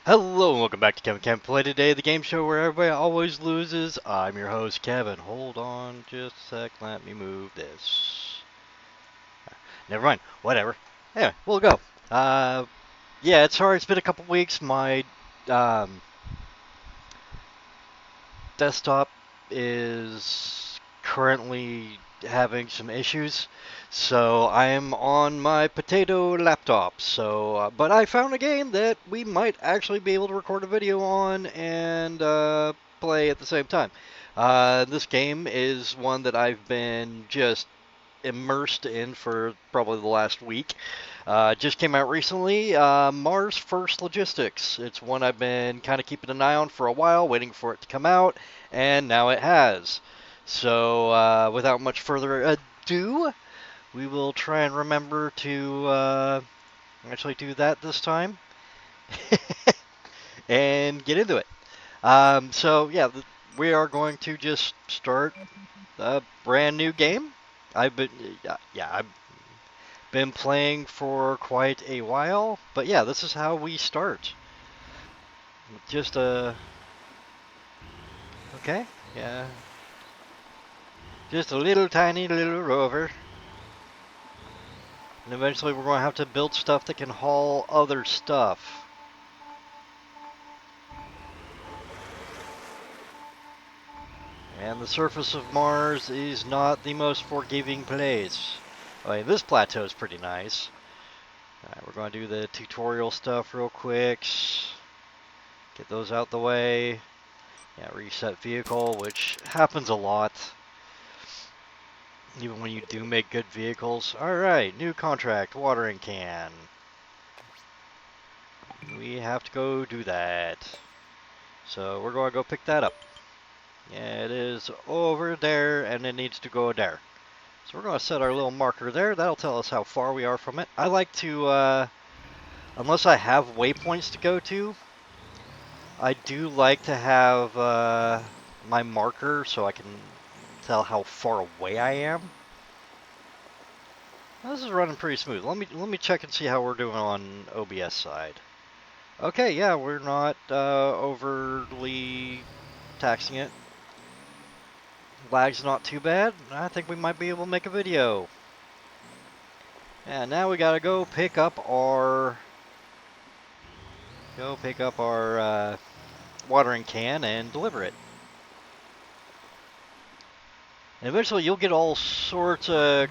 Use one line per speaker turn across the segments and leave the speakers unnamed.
Hello and welcome back to Kevin Can Play Today, the game show where everybody always loses. I'm your host, Kevin. Hold on just a sec, let me move this. Never mind, whatever. Anyway, we'll go. Uh, yeah, it's hard. It's been a couple weeks. My um, desktop is currently having some issues, so I am on my potato laptop. But I found a game that we might actually be able to record a video on and play at the same time. This game is one that I've been just immersed in for probably the last week. Just came out recently, Mars First Logistics. It's one I've been kind of keeping an eye on for a while, waiting for it to come out, and now it has. So, without much further ado, we will try and remember to actually do that this time and get into it. So, we are going to just start a brand new game. I've been, I've been playing for quite a while, but yeah, this is how we start. Just okay, yeah, just a little tiny little rover, and eventually we're going to have to build stuff that can haul other stuff. And the surface of Mars is not the most forgiving place. I mean, this plateau is pretty nice. Alright, we're going to do the tutorial stuff real quick. Get those out the way. Yeah, reset vehicle, which happens a lot. Even when you do make good vehicles. Alright, new contract, watering can. We have to go do that. So we're going to go pick that up. Yeah, it is over there, and it needs to go there. So we're going to set our little marker there. That'll tell us how far we are from it. I like to, unless I have waypoints to go to, I do like to have my marker so I can tell how far away I am. This is running pretty smooth. Let me check and see how we're doing on OBS side. Okay, yeah, we're not overly taxing it. Lag's not too bad. I think we might be able to make a video. And now we gotta go pick up our watering can and deliver it. And eventually you'll get all sorts of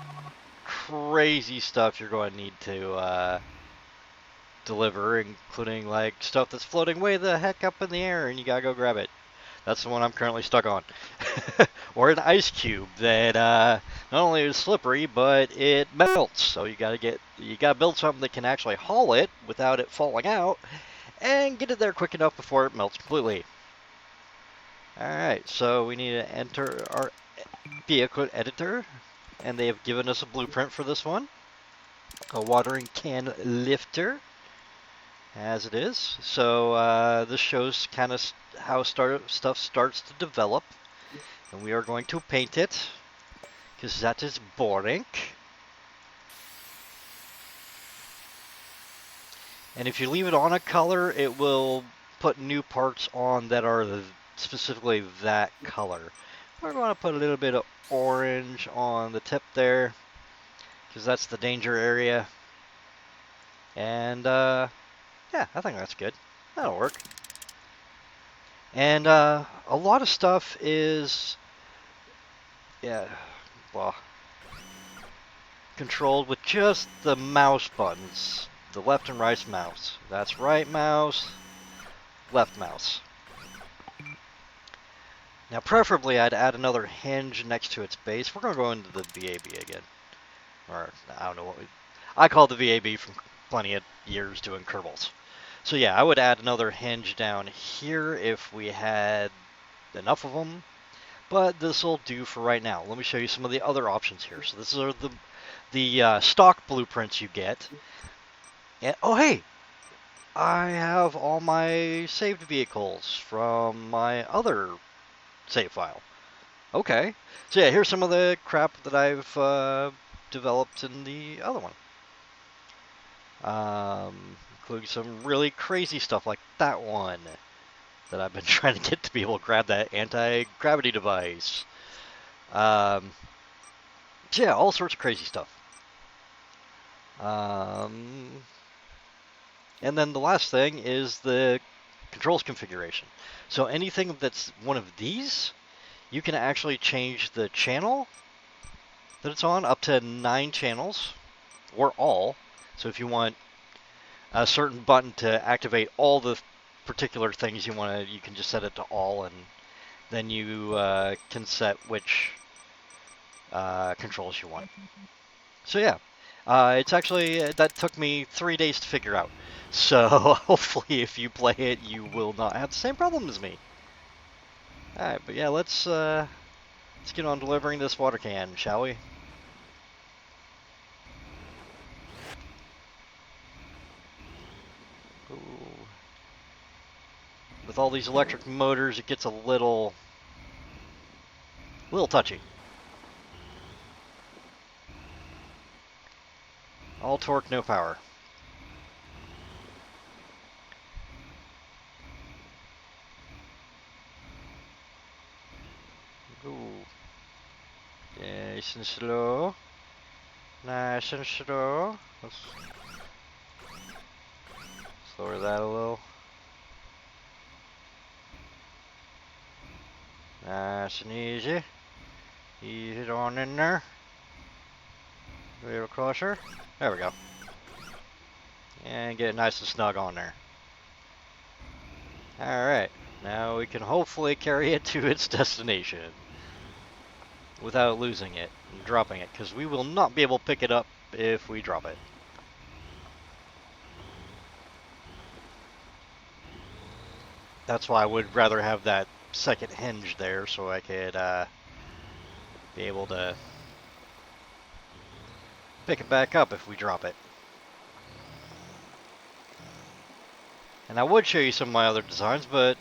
crazy stuff you're going to need to deliver, including like stuff that's floating way the heck up in the air and you gotta go grab it. That's the one I'm currently stuck on. Or an ice cube that not only is slippery, but it melts. So you gotta build something that can actually haul it without it falling out, and get it there quick enough before it melts completely. Alright, so we need to enter our vehicle editor, and they have given us a blueprint for this one. A watering can lifter, as it is. So this shows kind of how stuff starts to develop. And we are going to paint it, because that is boring. And if you leave it on a color, it will put new parts on that are specifically that color. We're going to put a little bit of orange on the tip there, because that's the danger area. And yeah, I think that's good. That'll work. And a lot of stuff is, yeah, well, controlled with just the mouse buttons. The left and right mouse. That's right mouse, left mouse. Now preferably I'd add another hinge next to its base. We're going to go into the VAB again. Or, I don't know what I call the VAB from plenty of years doing Kerbals. So yeah, I would add another hinge down here if we had enough of them. But this will do for right now. Let me show you some of the other options here. So this are the stock blueprints you get. And, oh hey, I have all my saved vehicles from my other save file. Okay, so yeah, here's some of the crap that I've developed in the other one. Including some really crazy stuff like that one that I've been trying to get to be able to grab that anti-gravity device. Um, yeah, all sorts of crazy stuff. Um, and then the last thing is the controls configuration. So anything that's one of these, you can actually change the channel that it's on up to 9 channels, or all. So if you want a certain button to activate all the particular things you want to, you can just set it to all, and then you can set which controls you want. So yeah, it's actually that took me 3 days to figure out. So hopefully, if you play it, you will not have the same problem as me. All right, but yeah, let's get on delivering this water can, shall we? Ooh. With all these electric motors, it gets a little touchy. All torque, no power. Ooh. Nice and slow. Nice and slow. Let's lower that a little. Nice and easy. Ease it on in there. A little closer. There we go. And get it nice and snug on there. Alright. Now we can hopefully carry it to its destination without losing it and dropping it, because we will not be able to pick it up if we drop it. That's why I would rather have that second hinge there so I could be able to pick it back up if we drop it. And I would show you some of my other designs, but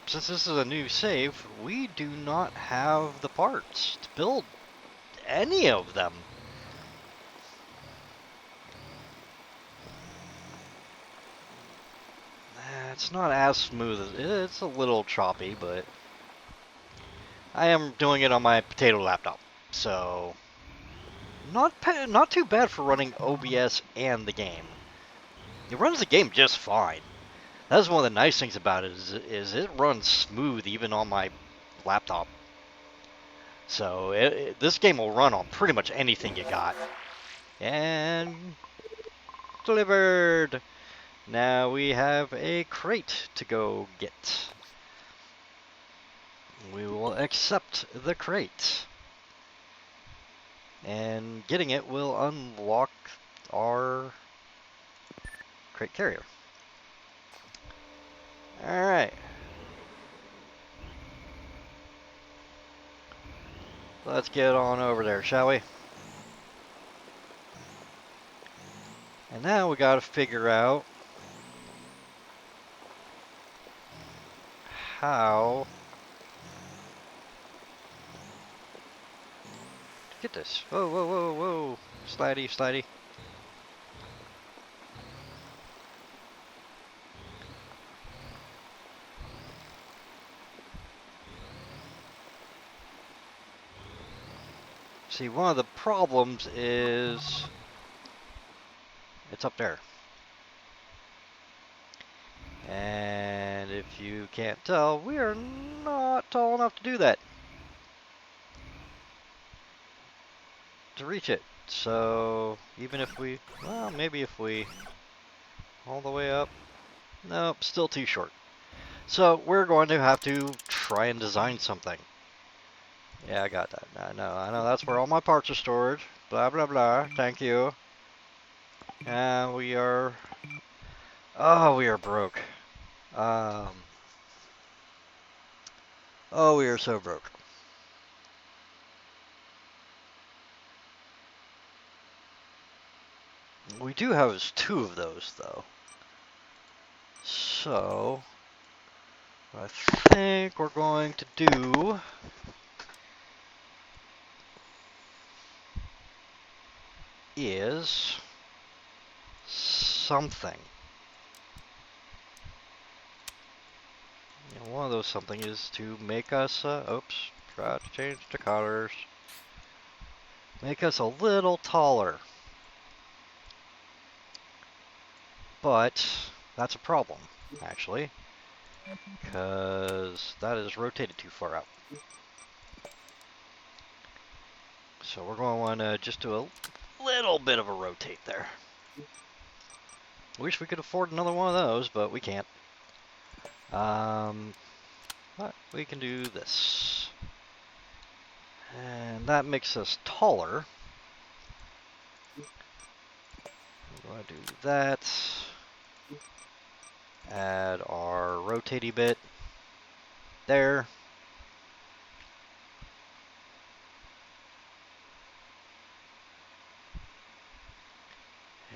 since this is a new save, we do not have the parts to build any of them. It's not as smooth as it's a little choppy, but I am doing it on my potato laptop, so not too bad for running OBS and the game. It runs the game just fine. That's one of the nice things about it is it runs smooth even on my laptop. So this game will run on pretty much anything you got. And delivered. Now we have a crate to go get. We will accept the crate. And getting it will unlock our crate carrier. Alright. Let's get on over there, shall we? And now we gotta figure out how to get this. Whoa, whoa, whoa, whoa. Slidey, slidey. See, one of the problems is it's up there. And if you can't tell, we are not tall enough to do that. To reach it. So, even if we, well, maybe if we all the way up. Nope, still too short. So, we're going to have to try and design something. Yeah, I got that. I know that's where all my parts are stored. Blah, blah, blah. Thank you. And we are, oh, we are broke. Um, oh, we are so broke. We do have 2 of those, though. So, what I think we're going to do is something. And one of those something is to make us, oops, forgot to change the colors. Make us a little taller. But that's a problem, actually, because that is rotated too far out. So we're going to want to just do a little bit of a rotate there. Wish we could afford another one of those, but we can't. But we can do this. And that makes us taller. I'm going to do that. Add our rotatey bit there.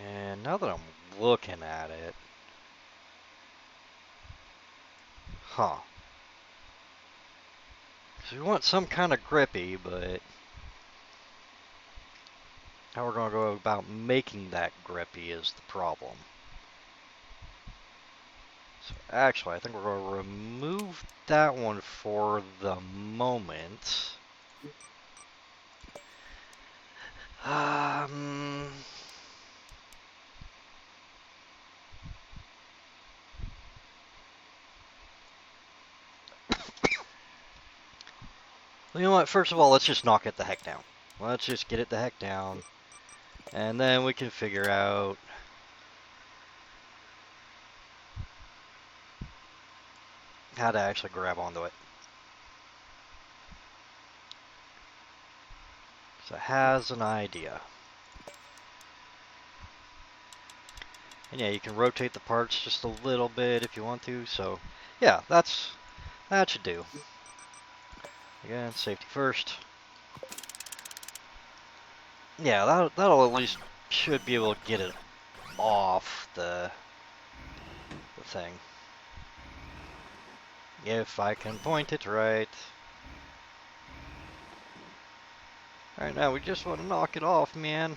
And now that I'm looking at it, huh. So we want some kind of grippy, but how we're going to go about making that grippy is the problem. So actually, I think we're going to remove that one for the moment. You know what? First of all, let's just knock it the heck down. Let's just get it the heck down. And then we can figure out how to actually grab onto it. So it has an idea. And yeah, you can rotate the parts just a little bit if you want to. So yeah, that should do. Again, safety first. Yeah, that'll at least should be able to get it off the thing. If I can point it right. Alright, now we just want to knock it off, man.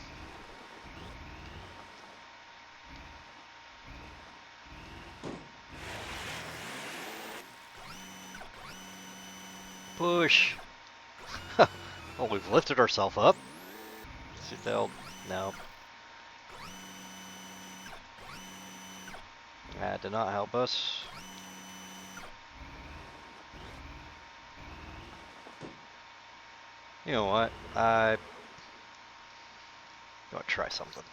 Push. Well, we've lifted ourselves up. See if they'll... No. That did not help us. You know what? I'm gonna try something.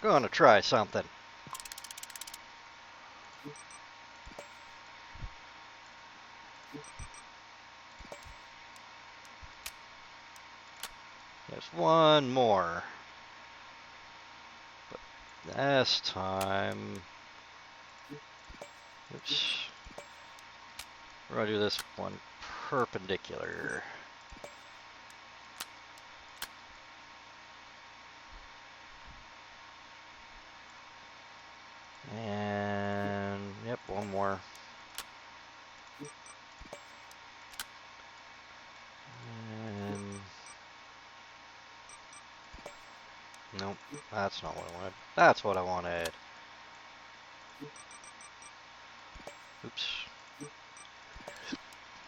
Gonna try something. There's one more. But this time... Oops. We're gonna do this one perpendicular. And... Yep, one more. And... Nope, that's not what I wanted. That's what I wanted. Oops.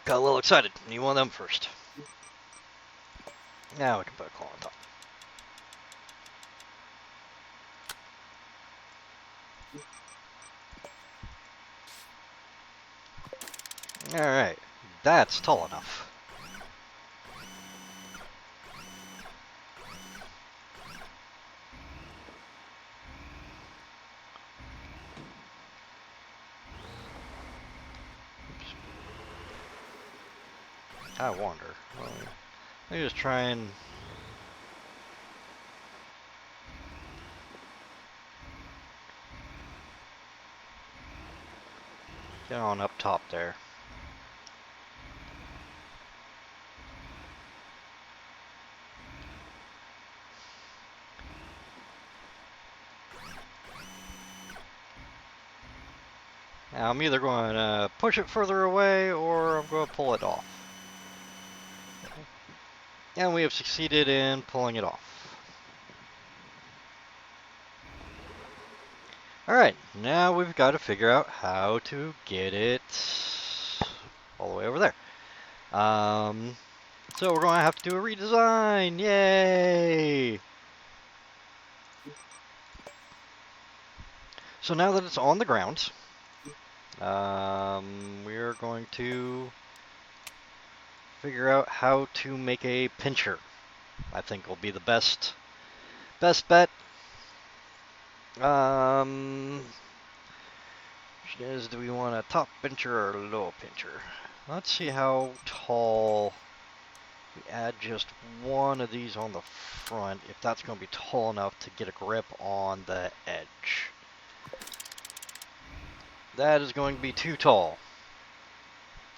Got a little excited. Need one of them first. Now we can put a claw on top. Alright, that's tall enough. I wonder. Well, let me just try and... get on up top there. Now I'm either going to push it further away or I'm going to pull it off. And we have succeeded in pulling it off. Alright, now we've got to figure out how to get it all the way over there. So we're going to have to do a redesign. Yay! So now that it's on the ground, we're going to figure out how to make a pincher. I think will be the best bet. Do we want a top pincher or a low pincher? Let's see how tall. We add just one of these on the front, if that's going to be tall enough to get a grip on the edge. That is going to be too tall.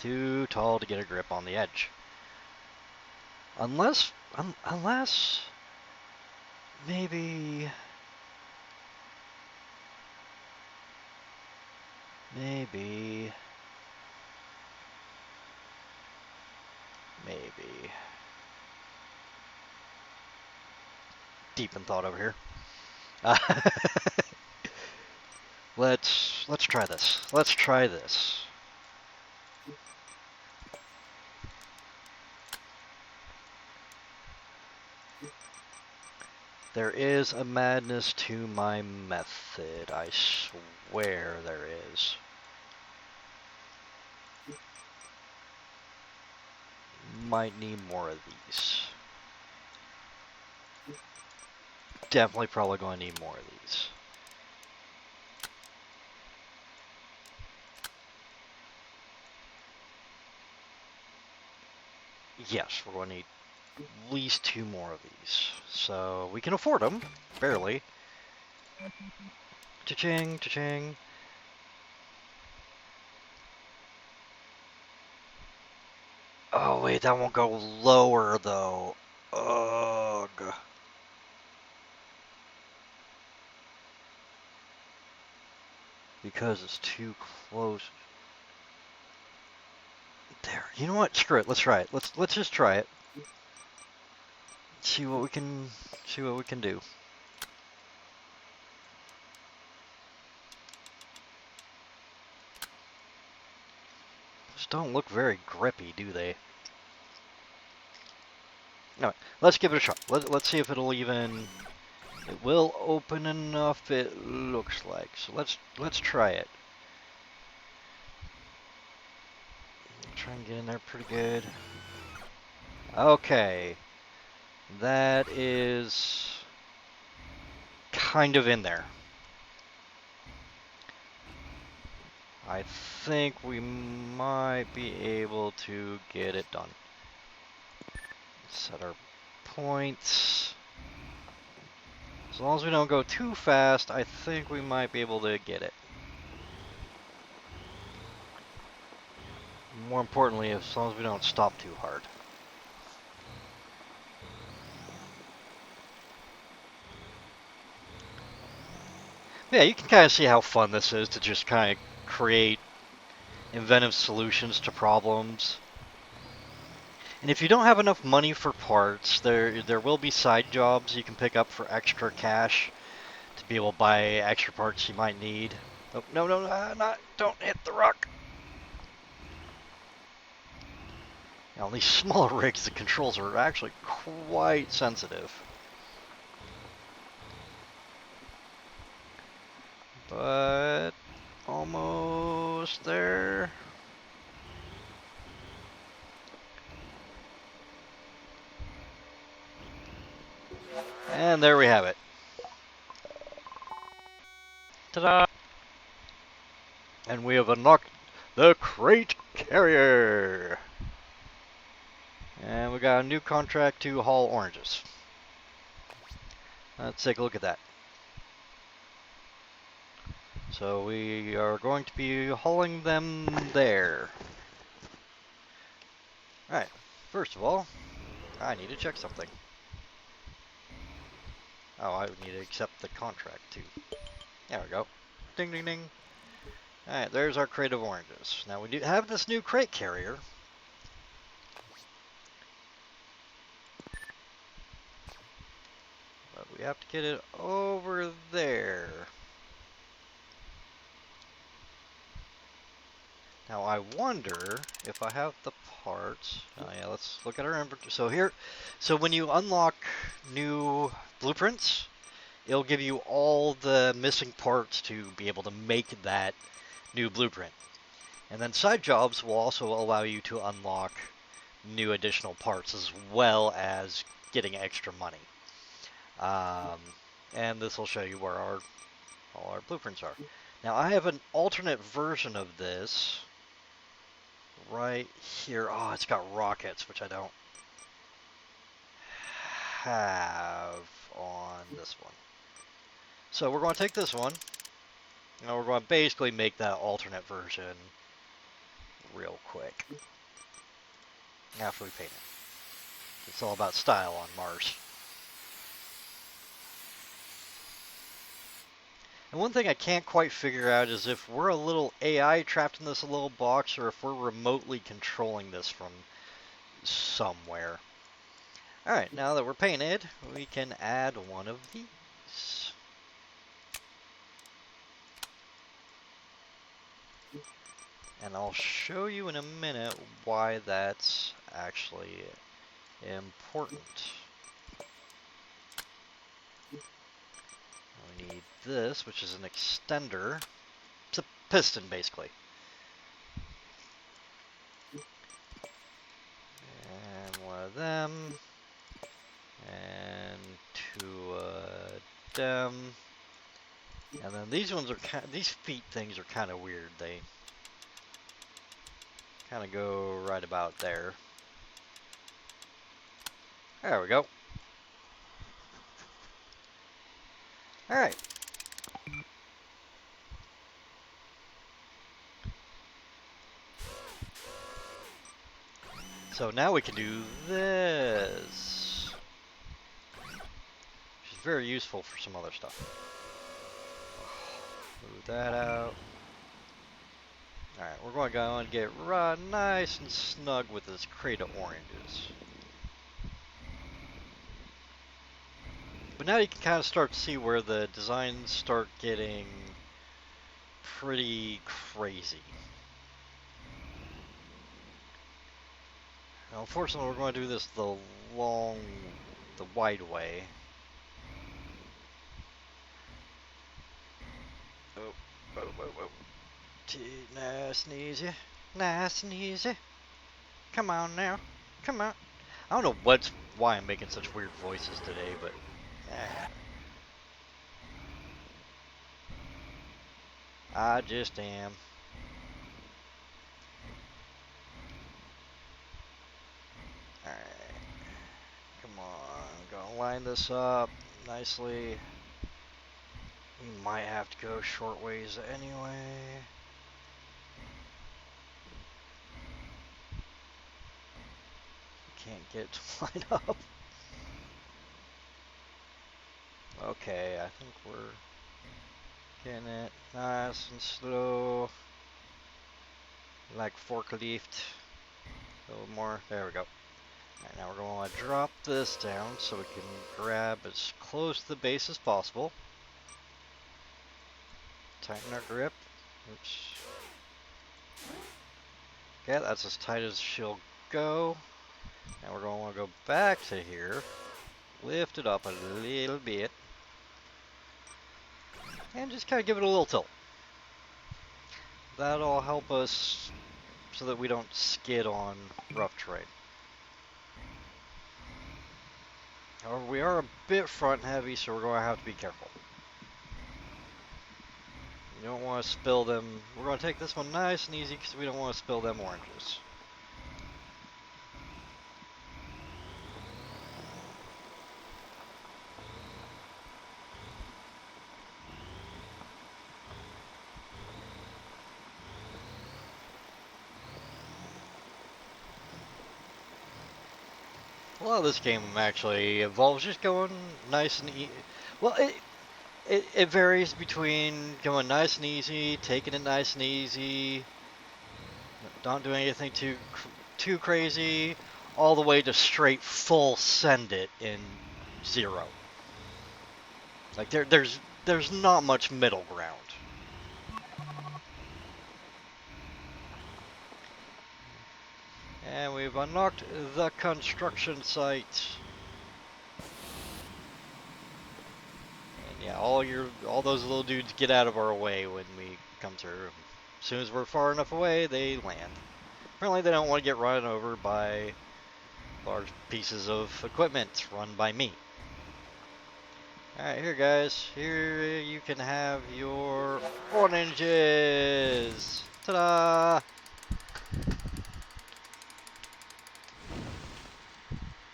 Too tall to get a grip on the edge. Unless maybe deep in thought over here. Let's try this. Let's try this. There is a madness to my method. I swear there is. Might need more of these. Definitely probably going to need more of these. Yes, we're going to need at least 2 more of these. So we can afford them, barely. Cha-ching, cha-ching. Oh wait, that won't go lower though. Ugh. Because it's too close. There. You know what? Screw it. Let's try it. Let's just try it. See what we can do. Just don't look very grippy, do they? Alright, let's give it a shot. Let's see if it'll even. It will open enough. It looks like. So let's try it. Try and get in there pretty good. Okay, that is kind of in there. I think we might be able to get it done. Set our points. As long as we don't go too fast, I think we might be able to get it. More importantly, as long as we don't stop too hard. Yeah, you can kind of see how fun this is to just kind of create inventive solutions to problems. And if you don't have enough money for parts, there will be side jobs you can pick up for extra cash to be able to buy extra parts you might need. Oh, no, don't hit the rock. Now, on these smaller rigs, the controls are actually quite sensitive. But almost there. And there we have it. Ta-da! And we have unlocked the Crate Carrier. And we got a new contract to haul oranges. Let's take a look at that. So we are going to be hauling them there. Alright, first of all, I need to check something. Oh, I would need to accept the contract too. There we go. Ding, ding, ding. Alright, there's our crate of oranges. Now we do have this new crate carrier. But we have to get it over there. Now I wonder if I have the parts. Oh yeah, let's look at our inventory. So here, so when you unlock new blueprints, it'll give you all the missing parts to be able to make that new blueprint. And then side jobs will also allow you to unlock new additional parts as well as getting extra money. Um, and this will show you where all our blueprints are. Now I have an alternate version of this right here. Oh, it's got rockets, which I don't have on this one. So we're going to take this one, and we're going to basically make that alternate version real quick after we paint it. It's all about style on Mars. And one thing I can't quite figure out is if we're a little AI trapped in this little box or if we're remotely controlling this from somewhere. Alright, now that we're painted, we can add one of these. And I'll show you in a minute why that's actually important. We need this, which is an extender. It's a piston, basically. And one of them. And two of them. And then these ones are these feet things are kind of weird. They kind of go right about there. There we go. Alright. So now we can do this. Which is very useful for some other stuff. Move that out. Alright, we're going to go and get nice and snug with this crate of oranges. But now you can kind of start to see where the designs start getting pretty crazy. Now, unfortunately, we're going to do this the wide way. Oh. Nice and easy. Nice and easy. Come on now. Come on. I don't know why I'm making such weird voices today, but I just am. Alright. Come on. Gonna line this up nicely. We might have to go short ways anyway. Can't get to line up. Okay, I think we're getting it nice and slow. Like forklift. A little more. There we go. Alright, now we're going to drop this down so we can grab as close to the base as possible. Tighten our grip. Oops. Okay, that's as tight as she'll go. Now we're going to want to go back to here. Lift it up a little bit. And just kind of give it a little tilt. That'll help us so that we don't skid on rough terrain. However, we are a bit front heavy, so we're going to have to be careful. You don't want to spill them. We're going to take this one nice and easy because we don't want to spill them oranges. A lot of this game actually involves just going nice and easy. Well, it varies between going nice and easy, taking it nice and easy, don't do anything too crazy, all the way to straight full send it in 0. Like there's not much middle ground. we've unlocked the construction site. And yeah, all those little dudes get out of our way when we come through. As soon as we're far enough away, they land. Apparently they don't want to get run over by large pieces of equipment run by me. Alright, here guys, here you can have your oranges! Ta-da!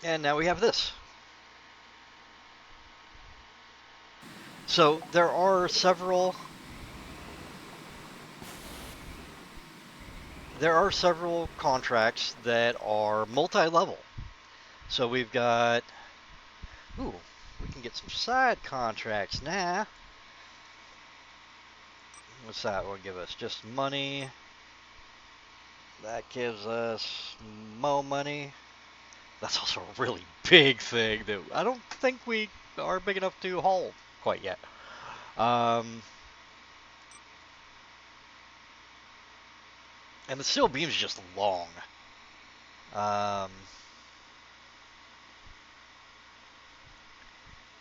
And now we have this. So there are several contracts that are multi-level. So we've got, ooh, we can get some side contracts now. What's that one give us? Just money. That gives us more money. That's also a really big thing that I don't think we are big enough to haul quite yet. And the steel beam's just long.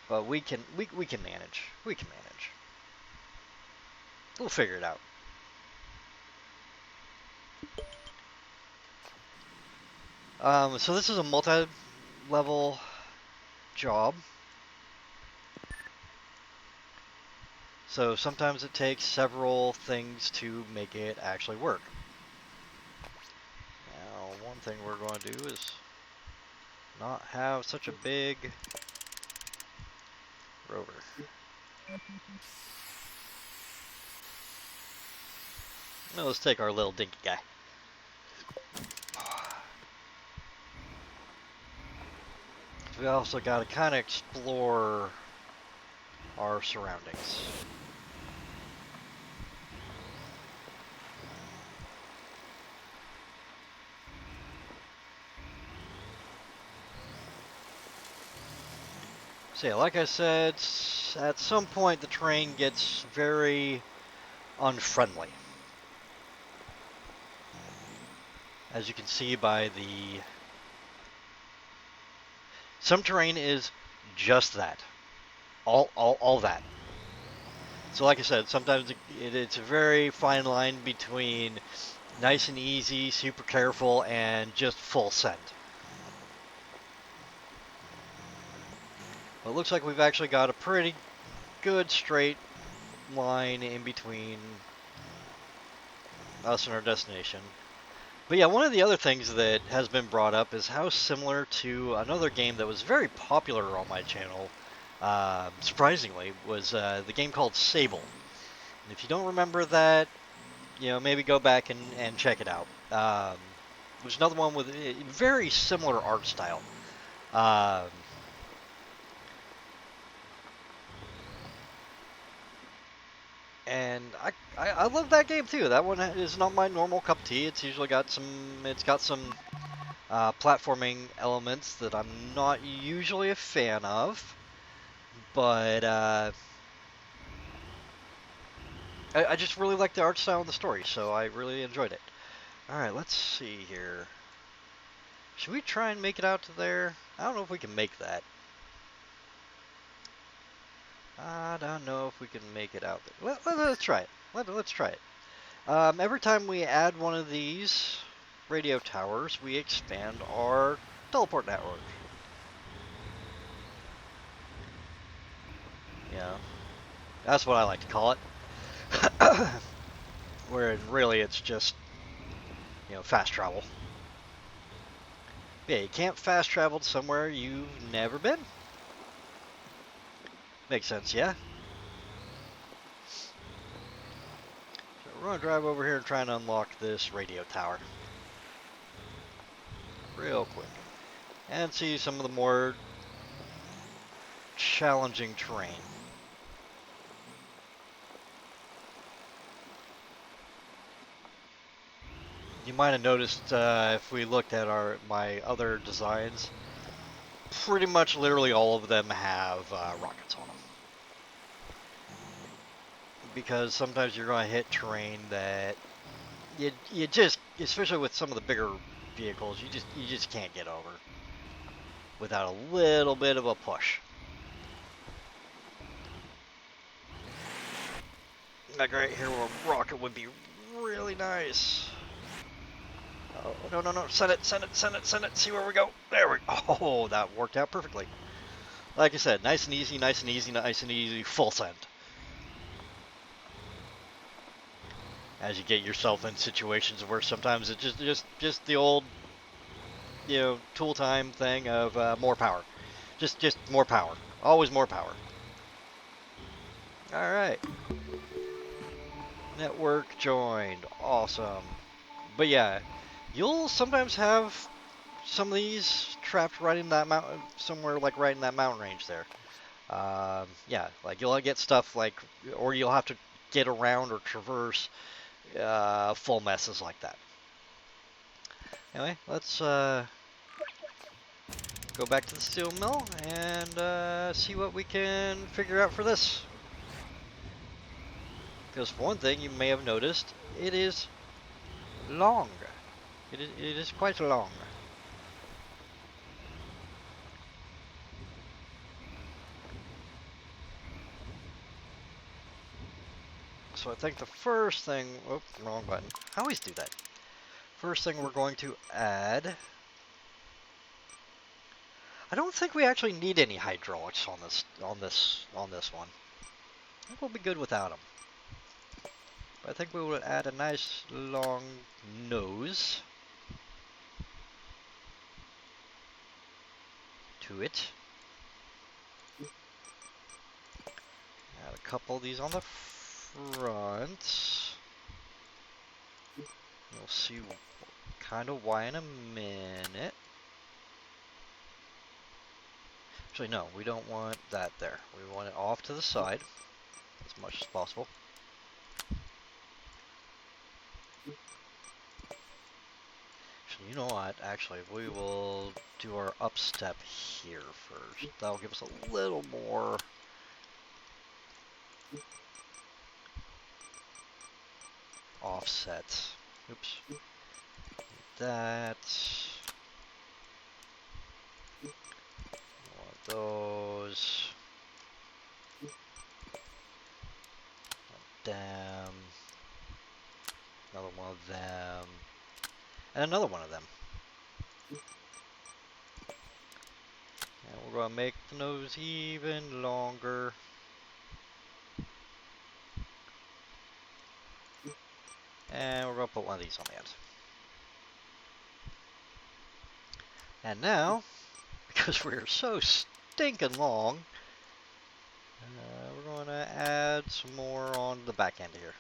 But we can manage. We can manage. We'll figure it out. So this is a multi-level job. So sometimes it takes several things to make it actually work. Now, one thing we're going to do is not have such a big rover. Now let's take our little dinky guy. We also got to kind of explore our surroundings. So yeah, like I said, at some point the terrain gets very unfriendly. As you can see by the... Some terrain is just that. All that. So like I said, sometimes it's a very fine line between nice and easy, super careful, and just full send. But it looks like we've actually got a pretty good straight line in between us and our destination. But yeah, one of the other things that has been brought up is how similar to another game that was very popular on my channel, surprisingly, was the game called Sable. And if you don't remember that, you know, maybe go back and check it out. There's another one with a very similar art style. And I love that game too. That one is not my normal cup of tea. It's got some platforming elements that I'm not usually a fan of, but I just really like the art style and the story, so I really enjoyed it. All right, let's see here. Should we try and make it out to there? I don't know if we can make that. I don't know if we can make it out there. Let's try it. Let's try it. Every time we add one of these radio towers, we expand our teleport network. Yeah, that's what I like to call it. Where really it's just, you know, fast travel. Yeah, you can't fast travel to somewhere you've never been. Makes sense, yeah? So we're going to drive over here and try and unlock this radio tower. Real quick. And see some of the more challenging terrain. You might have noticed if we looked at my other designs, pretty much literally all of them have rockets on them. Because sometimes you're going to hit terrain that you just, especially with some of the bigger vehicles you just can't get over without a little bit of a push. Like right here where a rocket would be really nice. Oh, no, no, no. Send it, send it, send it, send it. See where we go. There we go. Oh, that worked out perfectly. Like I said, nice and easy, nice and easy, nice and easy. Full send. As you get yourself in situations where sometimes it's just the old, tool time thing of more power. Just more power. Always more power. All right. Network joined. Awesome. But yeah, you'll sometimes have some of these trapped right in that mountain, somewhere like right in that mountain range there. Yeah, like you'll get stuff like, or you'll have to get around or traverse full messes like that. Anyway, let's go back to the steel mill and see what we can figure out for this. Because for one thing, you may have noticed, it is long. It is quite long. So I think the first thing, oh, wrong button. I always do that. First thing we're going to add. I don't think we actually need any hydraulics on this one. I think we'll be good without them. But I think we will add a nice long nose to it. Add a couple of these on the front. You'll see kind of why in a minute. Actually, no, we don't want that there. We want it off to the side as much as possible. Actually, you know what? Actually, we will do our up step here first. That'll give us a little more offset. Oops. That. One of those. Them. Another one of them. And another one of them. And we're going to make the nose even longer. And we're going to put one of these on the end. And now, because we're so stinking long, we're going to add some more on the back end here.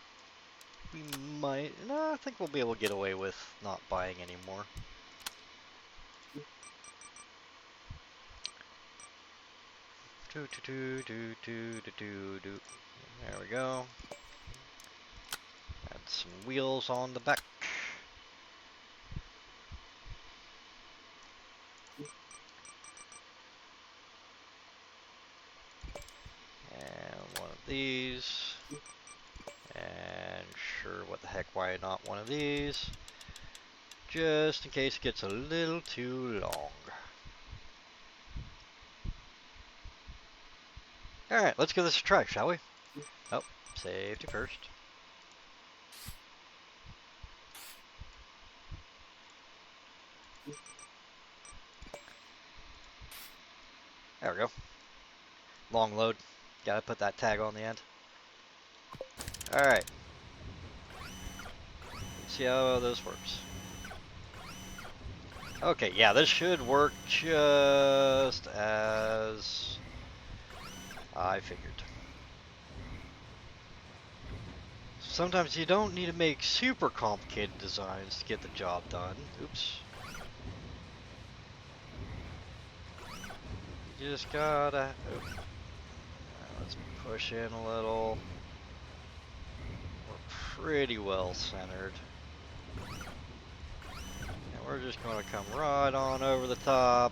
We might, no, I think we'll be able to get away with not buying any more. There we go. Add some wheels on the back. And one of these. And sure, what the heck, why not one of these? Just in case it gets a little too long. Alright, let's give this a try, shall we? Oh, safety first. There we go. Long load. Gotta put that tag on the end. Alright. See how this works. Okay, yeah, this should work just as I figured. Sometimes you don't need to make super complicated designs to get the job done. Oops. You just gotta... Oh. Let's push in a little. We're pretty well centered. And we're just going to come right on over the top.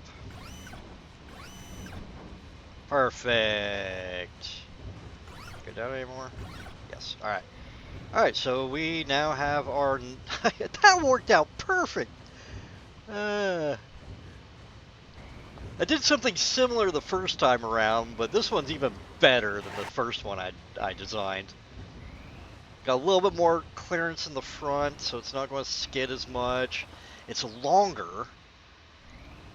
Perfect. Go down anymore? Yes. Alright. Alright, so we now have our... that worked out perfect! Uh, I did something similar the first time around, but this one's even better than the first one I designed. Got a little bit more clearance in the front, so it's not going to skid as much. It's longer.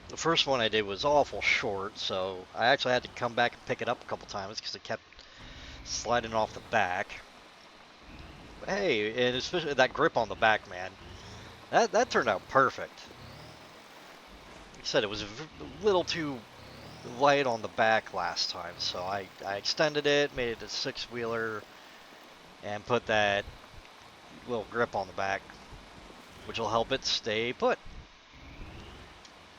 The first one I did was awful short, so I actually had to come back and pick it up a couple times because it kept sliding off the back. But hey, and especially that grip on the back, man, that turned out perfect. Like I said, it was a little too light on the back last time, so I extended it, made it a six-wheeler, and put that little grip on the back, which will help it stay put.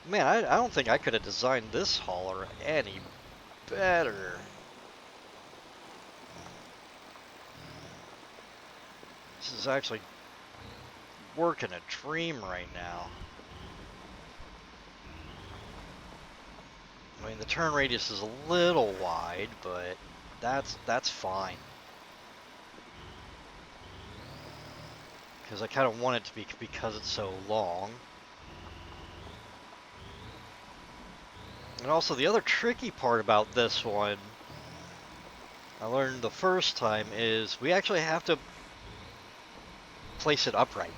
Man, I don't think I could have designed this hauler any better. This is actually working a dream right now. I mean, the turn radius is a little wide, but that's fine. Because I kind of want it to be because it's so long. And also, the other tricky part about this one, I learned the first time, is we actually have to place it upright.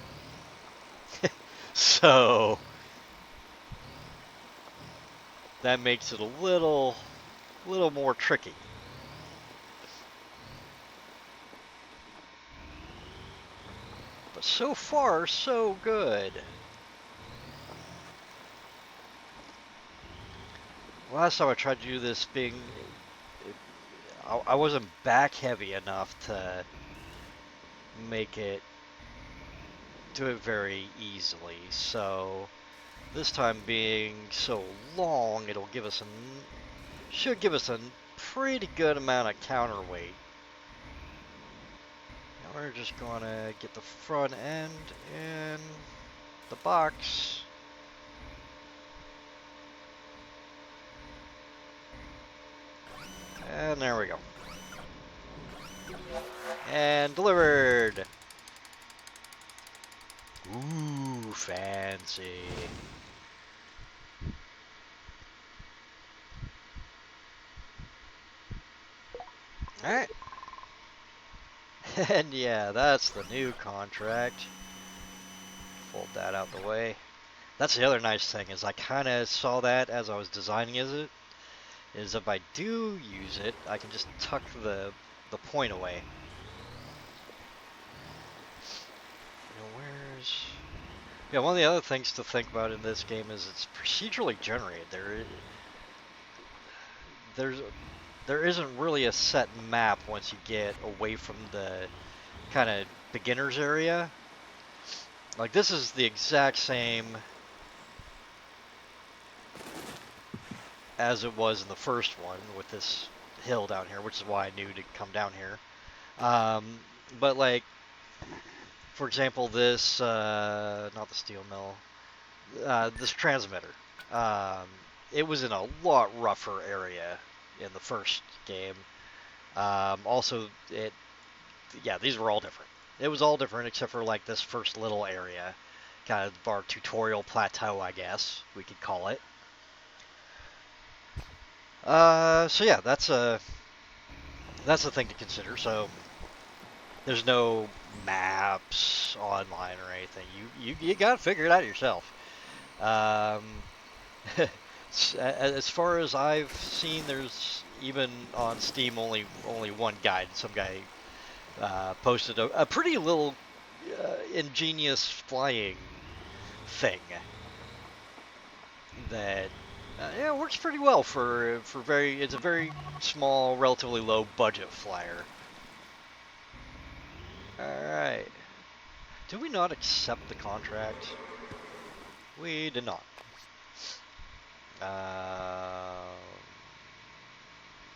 So that makes it a little more tricky. But so far, so good. Last time I tried to do this I wasn't back heavy enough to make it do it very easily. So this time being so long, it'll give us should give us a pretty good amount of counterweight. Now we're just gonna get the front end in the box. And there we go. And delivered. Ooh, fancy. Alright. And yeah, that's the new contract. Fold that out the way. That's the other nice thing is I kind of saw that as I was designing it. Is if I do use it, I can just tuck the point away. Where's... Yeah, one of the other things to think about in this game is it's procedurally generated. There's there isn't really a set map once you get away from the kind of beginner's area. Like this is the exact same as it was in the first one with this hill down here, which is why I knew to come down here. But like, for example, this not the steel mill, this transmitter. Um, it was in a lot rougher area in the first game. Also, yeah, these were all different. It was all different except for like this first little area, kind of our tutorial plateau, I guess we could call it. So yeah, that's a thing to consider. So there's no maps online or anything. You gotta figure it out yourself. Um, as far as I've seen, there's even on Steam only one guide. Some guy posted a pretty little ingenious flying thing that yeah works pretty well for very. It's a very small, relatively low budget flyer. All right. Did we not accept the contract? We did not.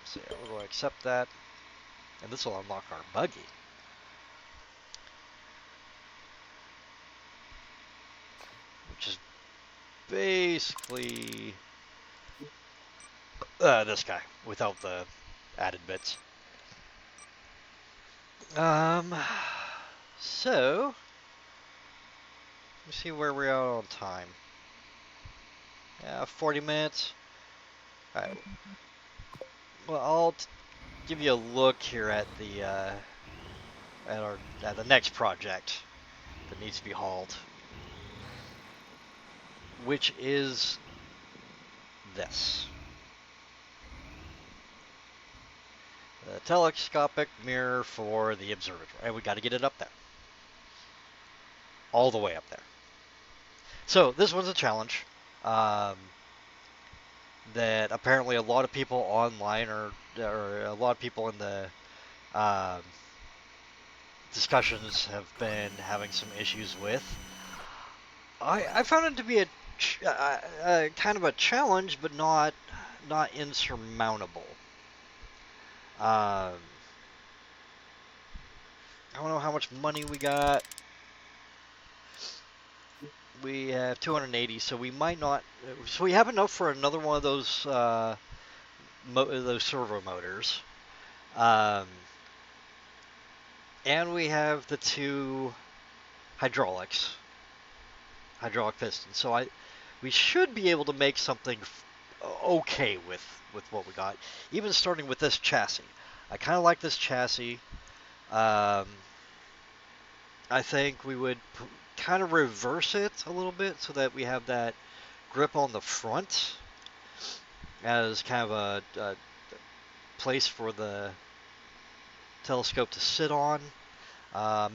So yeah, we're going to accept that, and this will unlock our buggy. Which is basically this guy without the added bits. Um, so let's see where we are on time. Yeah, 40 minutes. All right. Well, I'll give you a look here at the next project that needs to be hauled, which is this. The telescopic mirror for the observatory. And we got to get it up there. All the way up there. So this was a challenge um, that apparently a lot of people online or a lot of people in the um, discussions have been having some issues with. I found it to be a kind of a challenge, but not insurmountable. Um, I don't know how much money we got. We have 280, so we might not. So we have enough for another one of those servo motors, um, and we have the two hydraulic pistons. So we should be able to make something okay with what we got, even starting with this chassis. I kind of like this chassis. Um, I think we would kind of reverse it a little bit so that we have that grip on the front as kind of a place for the telescope to sit on.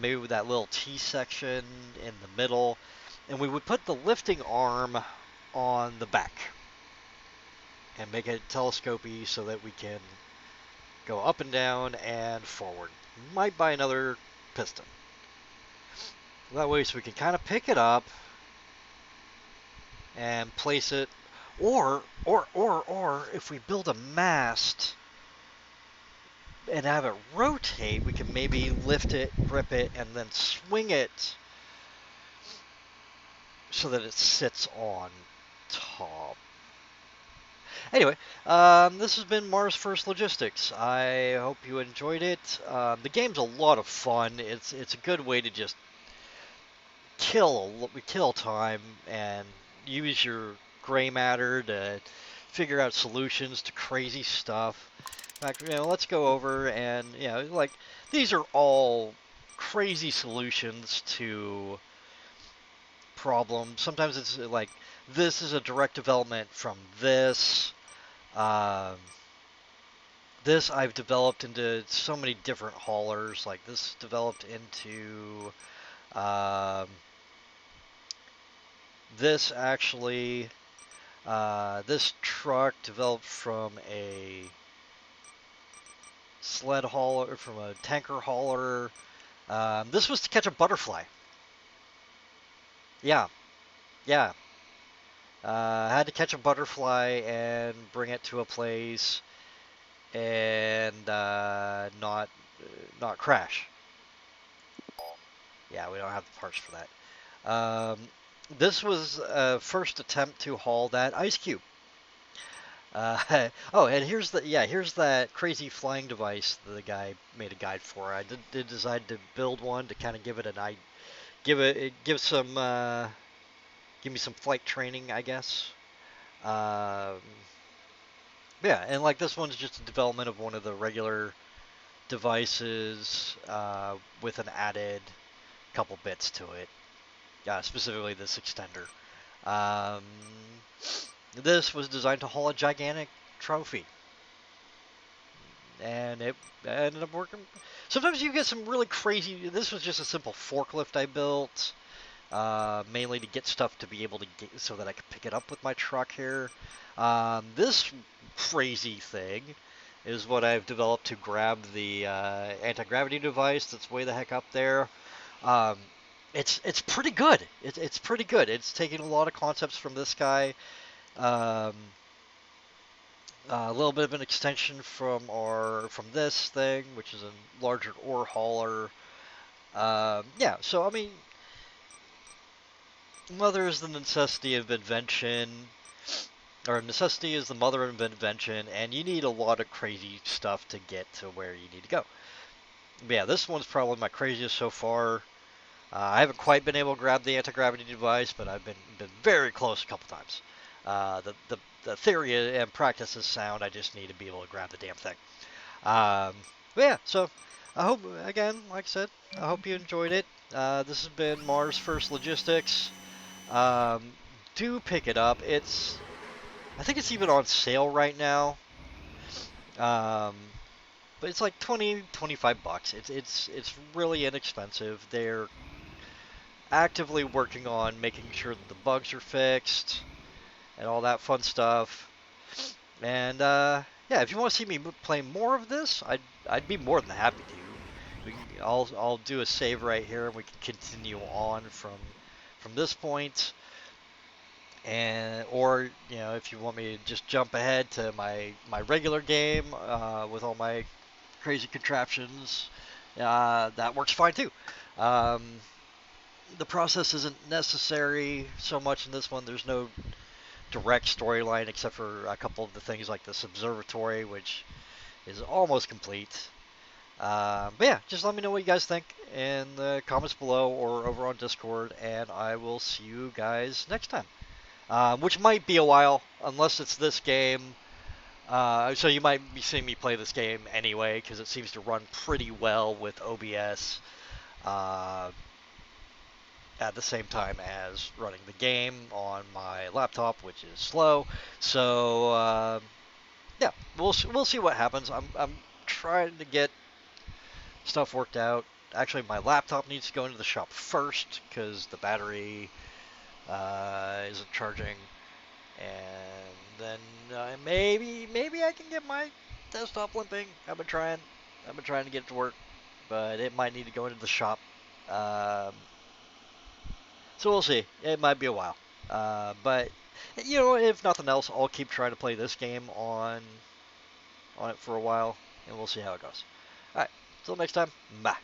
Maybe with that little T section in the middle. And we would put the lifting arm on the back and make it telescopy so that we can go up and down and forward. Might buy another piston. That way so we can kind of pick it up and place it, or if we build a mast and have it rotate, we can maybe lift it, grip it, and then swing it so that it sits on top. Anyway, this has been Mars First Logistics. I hope you enjoyed it. The game's a lot of fun. It's a good way to just kill time and use your gray matter to figure out solutions to crazy stuff. In fact, let's go over and like these are all crazy solutions to problems. Sometimes it's like this is a direct development from this. Um, this I've developed into so many different haulers. Like this developed into um, this actually. This truck developed from a sled hauler, from a tanker hauler. This was to catch a butterfly. Yeah, yeah. I had to catch a butterfly and bring it to a place and not crash. Yeah, we don't have the parts for that. This was a first attempt to haul that ice cube. Oh, and here's that crazy flying device that the guy made a guide for. I did decide to build one to kind of give it an I give me some flight training, I guess. Um, yeah, and like this one's just a development of one of the regular devices with an added couple bits to it, specifically this extender. Um, this was designed to haul a gigantic trophy, and it ended up working. Sometimes you get some really crazy. This was just a simple forklift I built, mainly to get stuff to be able to get so that I could pick it up with my truck here. This crazy thing is what I've developed to grab the anti-gravity device that's way the heck up there. Um, it's pretty good. It's pretty good. It's taking a lot of concepts from this guy. Um, a little bit of an extension from this thing, which is a larger ore hauler. Yeah, so I mean, mother is the necessity of invention, or necessity is the mother of invention, and you need a lot of crazy stuff to get to where you need to go. But yeah, this one's probably my craziest so far. I haven't quite been able to grab the anti-gravity device, but I've been very close a couple times. The theory and practice is sound. I just need to be able to grab the damn thing. Um, but yeah, so I hope, again, like I said, I hope you enjoyed it. This has been Mars First Logistics. Um, do pick it up. I think it's even on sale right now. Um, but it's like 20, 25 bucks. It's really inexpensive. They're actively working on making sure that the bugs are fixed and all that fun stuff. And yeah, if you want to see me play more of this, I'd be more than happy to. I'll do a save right here, and we can continue on from this point. And or if you want me to just jump ahead to my regular game with all my crazy contraptions, that works fine too. Um, the process isn't necessary so much in this one. There's no direct storyline except for a couple of the things like this observatory, which is almost complete. But yeah, just let me know what you guys think in the comments below or over on Discord, and I will see you guys next time. Which might be a while, unless it's this game. So you might be seeing me play this game anyway, because it seems to run pretty well with OBS uh, at the same time as running the game on my laptop, which is slow. So yeah, we'll see what happens. I'm trying to get stuff worked out. Actually, my laptop needs to go into the shop first because the battery isn't charging, and then maybe I can get my desktop limping. I've been trying to get it to work, but it might need to go into the shop. Um, so we'll see. It might be a while, but if nothing else, I'll keep trying to play this game on it for a while, and we'll see how it goes. All right, till next time. Bye.